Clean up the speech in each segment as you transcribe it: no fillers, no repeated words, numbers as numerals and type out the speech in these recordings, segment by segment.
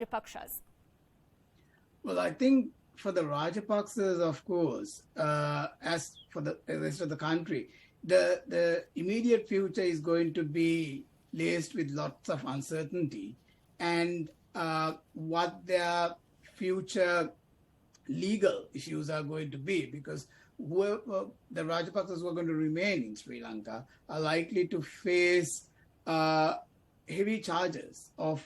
Rajapakshas? Well, I think for the Rajapaksas, of course, as for the rest of the country, the immediate future is going to be laced with lots of uncertainty, and what their future legal issues are going to be, because whoever the Rajapaksas who are going to remain in Sri Lanka are likely to face uh, heavy charges of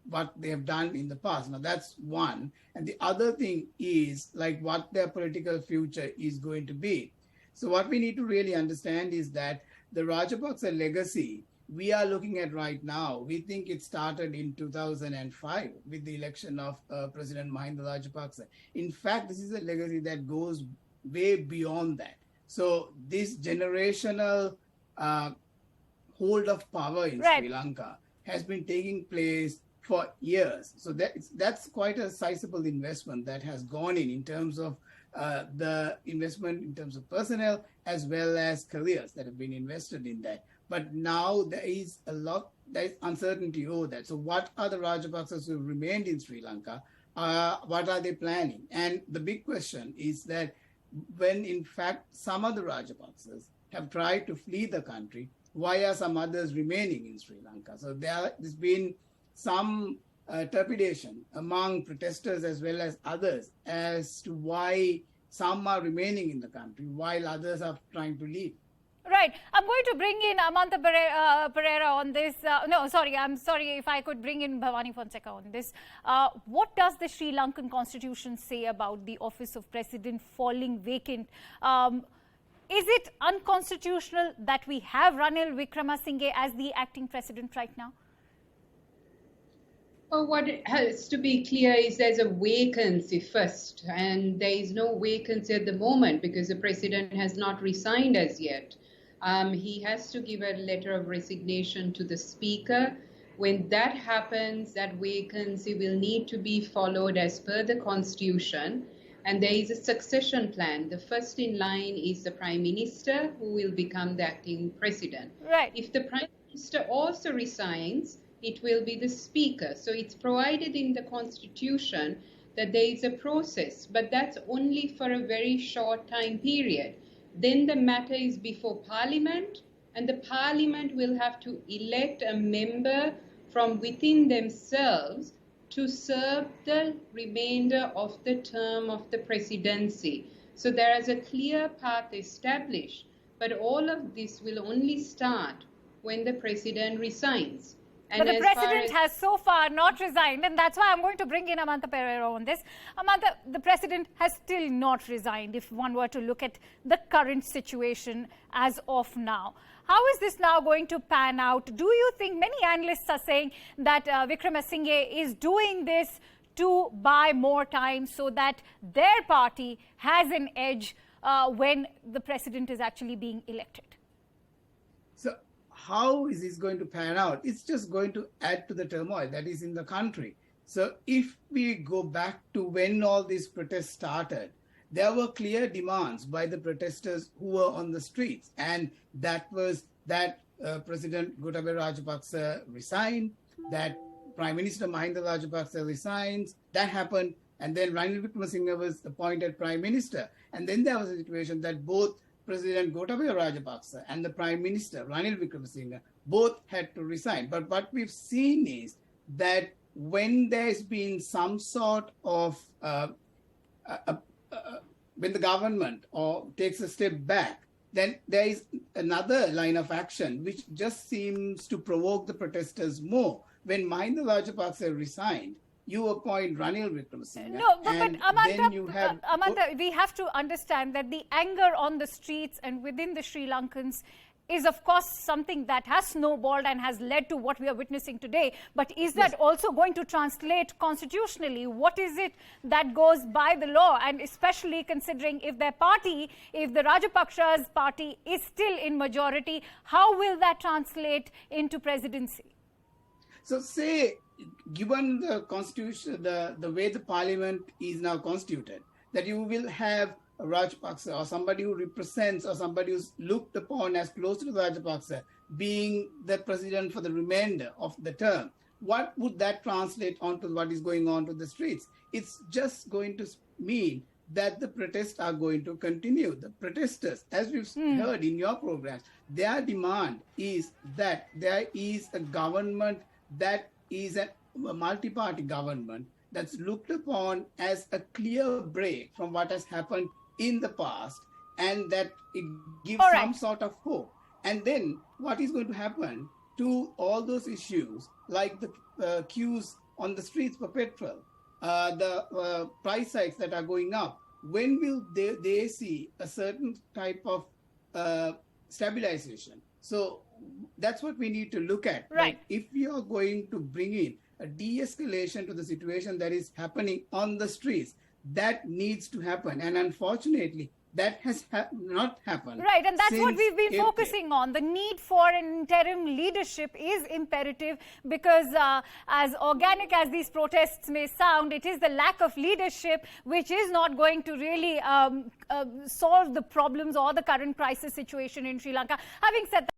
what they have done in the past. Now, that's one. And the other thing is like what their political future is going to be. So, what we need to really understand is that the Rajapaksa legacy we are looking at right now, we think it started in 2005 with the election of President Mahinda Rajapaksa. In fact, this is a legacy that goes way beyond that. So, this generational hold of power in Right. Sri Lanka has been taking place for years. So that's quite a sizable investment that has gone in terms of the investment in terms of personnel as well as careers that have been invested in that. But now there is uncertainty over that. So what are the Rajapaksas who remained in Sri Lanka? What are they planning? And the big question is that when in fact some of the Rajapaksas have tried to flee the country, why are some others remaining in Sri Lanka? So there's been some trepidation among protesters as well as others as to why some are remaining in the country while others are trying to leave. Right. I'm going to bring in Amantha Perera on this. I'm sorry if I could bring in Bhavani Fonseka on this. What does the Sri Lankan constitution say about the office of president falling vacant? Is it unconstitutional that we have Ranil Wickremesinghe as the acting president right now? Well, what has to be clear is there's a vacancy first, and there is no vacancy at the moment because the president has not resigned as yet. He has to give a letter of resignation to the speaker. When that happens, that vacancy will need to be followed as per the constitution. And there is a succession plan. The first in line is the Prime Minister, who will become the acting president. Right. If the Prime Minister also resigns, it will be the Speaker. So it's provided in the Constitution that there is a process, but that's only for a very short time period. Then the matter is before Parliament, and the Parliament will have to elect a member from within themselves to serve the remainder of the term of the presidency. So there is a clear path established, but all of this will only start when the president resigns. And but the president has so far not resigned, and that's why I'm going to bring in Amantha Perera on this. Amantha, the president has still not resigned if one were to look at the current situation as of now. How is this now going to pan out? Do you think, many analysts are saying that Wickremesinghe is doing this to buy more time so that their party has an edge when the president is actually being elected? So how is this going to pan out? It's just going to add to the turmoil that is in the country. So if we go back to when all these protests started, there were clear demands by the protesters who were on the streets, and that was that President Gotabaya Rajapaksa resign, that Prime Minister Mahinda Rajapaksa resigns. That happened, and then Ranil Wickremesinghe was appointed Prime Minister. And then there was a situation that both President Gotabaya Rajapaksa and the Prime Minister Ranil Wickremesinghe both had to resign. But what we've seen is that when there's been some sort of when the government takes a step back, then there is another line of action which just seems to provoke the protesters more. When Mahinda Rajapaksa resigned, you appoint Ranil Wickremesinghe. No, but Amantha, we have to understand that the anger on the streets and within the Sri Lankans is, of course, something that has snowballed and has led to what we are witnessing today. But is that also going to translate constitutionally? What is it that goes by the law? And especially considering if their party, if the Rajapaksha's party is still in majority, how will that translate into presidency? So say, given the constitution, the way the parliament is now constituted, that you will have a Rajapaksa or somebody who represents or somebody who's looked upon as close to the Rajapaksa being the president for the remainder of the term. what would that translate onto what is going on to the streets? It's just going to mean that the protests are going to continue. The protesters, as we've heard in your programs, their demand is that there is a government that is a multi-party government that's looked upon as a clear break from what has happened in the past, and that it gives some sort of hope. And then what is going to happen to all those issues, like the queues on the streets for petrol, the price hikes that are going up? When will they see a certain type of stabilization? So that's what we need to look at. Right. Like, if we are going to bring in a de-escalation to the situation that is happening on the streets, that needs to happen. And unfortunately, that has not happened. Right, and that's what we've been April. focusing on. The need for an interim leadership is imperative because as organic as these protests may sound, it is the lack of leadership which is not going to really solve the problems or the current crisis situation in Sri Lanka. Having said that,